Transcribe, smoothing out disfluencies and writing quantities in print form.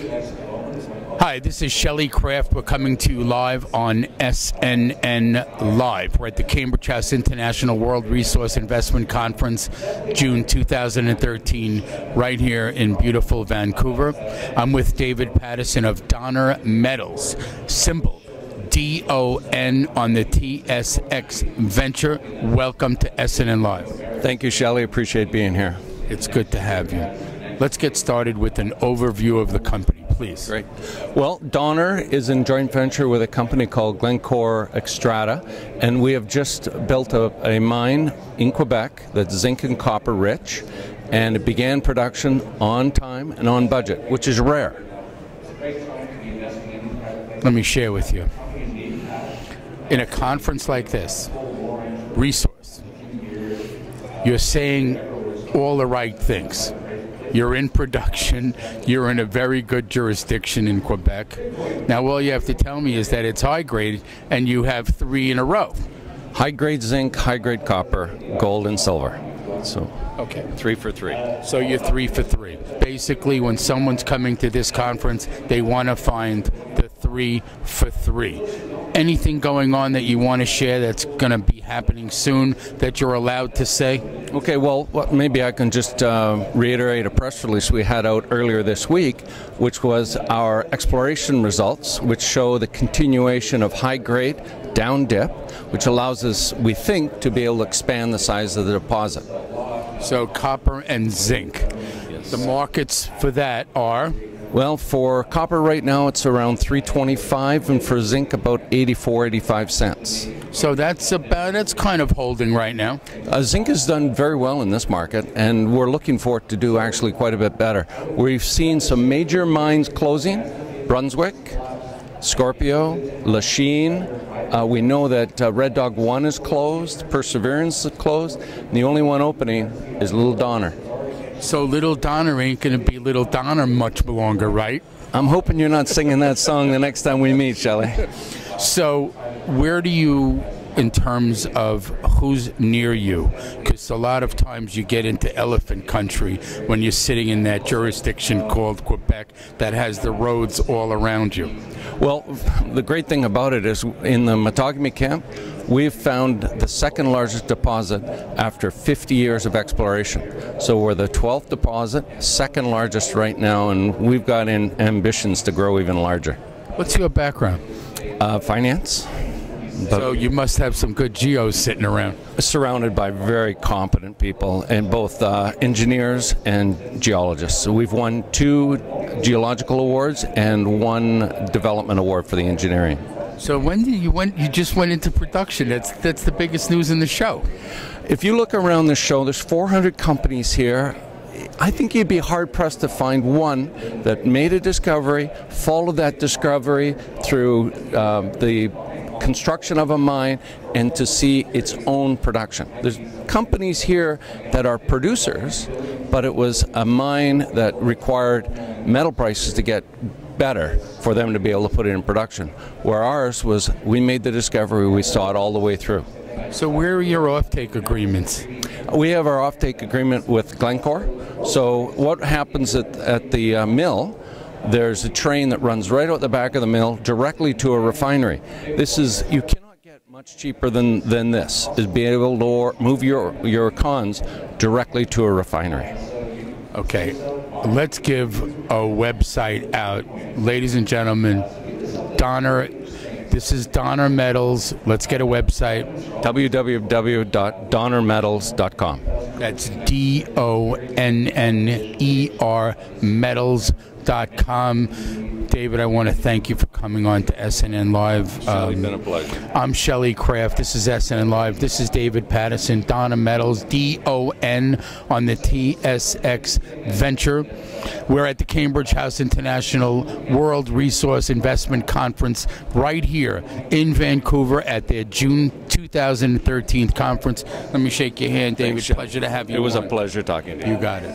Hi, this is Shelley Craft. We're coming to you live on SNNLive. We're at the Cambridge House International World Resource Investment Conference, June 2013, right here in beautiful Vancouver. I'm with David Patterson of Donner Metals, symbol DON on the TSX Venture. Welcome to SNNLive. Thank you, Shelley. Appreciate being here. It's good to have you. Let's get started with an overview of the company, please. Great. Well, Donner is in joint venture with a company called Glencore Xstrata, and we have just built a mine in Quebec that's zinc and copper rich, and it began production on time and on budget, which is rare. Let me share with you. In a conference like this, resource, you're saying all the right things. You're in production. You're in a very good jurisdiction in Quebec. Now, all you have to tell me is that it's high grade, and you have 3 in a row. High grade zinc, high grade copper, gold, and silver. So, okay, 3 for 3. So you're 3 for 3. Basically, when someone's coming to this conference, they want to find the 3 for 3. Anything going on that you want to share that's going to be happening soon that you're allowed to say? Okay, well, maybe I can just reiterate a press release we had out earlier this week, which was our exploration results, which show the continuation of high-grade down dip, which allows us, we think, to be able to expand the size of the deposit. So copper and zinc. Yes. The markets for that are? Well, for copper right now it's around $3.25, and for zinc about 85 cents. So that's kind of holding right now. Zinc has done very well in this market, and we're looking for it to do actually quite a bit better. We've seen some major mines closing: Brunswick, Scorpio, Lachine. We know that Red Dog 1 is closed, Perseverance is closed, and the only one opening is Little Donner. So Little Donner ain't going to be Little Donner much longer, right? I'm hoping you're not singing that song the next time we meet, Shelley. So where do you, in terms of who's near you, because a lot of times you get into elephant country when you're sitting in that jurisdiction called Quebec that has the roads all around you. Well, the great thing about it is in the Matagami camp, we've found the second largest deposit after 50 years of exploration. So we're the 12th deposit, second largest right now, and we've got ambitions to grow even larger. What's your background? Finance. So you must have some good geos sitting around. Surrounded by very competent people, and both engineers and geologists. So we've won 2 geological awards and 1 development award for the engineering. So when did you just went into production? That's the biggest news in the show. If you look around the show, there's 400 companies here. I think you'd be hard-pressed to find one that made a discovery, followed that discovery through the construction of a mine, and to see its own production. There's companies here that are producers, but it was a mine that required metal prices to get better for them to be able to put it in production. Where ours was, we made the discovery, we saw it all the way through. So where are your offtake agreements? We have our offtake agreement with Glencore. So what happens at the mill, there's a train that runs right out the back of the mill directly to a refinery. This is, you cannot get much cheaper than this, is be able to move your cons directly to a refinery. Okay, let's give a website out. Ladies and gentlemen, Donner, this is Donner Metals. Let's get a website. www.donnermetals.com. That's DONNER metals.com. David, I want to thank you for coming on to SNNLive. It's been a pleasure. I'm Shelley Craft. This is SNNLive. This is David Patterson, Donner Metals, DON on the TSX Venture. We're at the Cambridge House International World Resource Investment Conference right here in Vancouver at their June 2013 conference. Let me shake your hand, David. Thanks, pleasure to have you. It was on. a pleasure talking to you. You got it.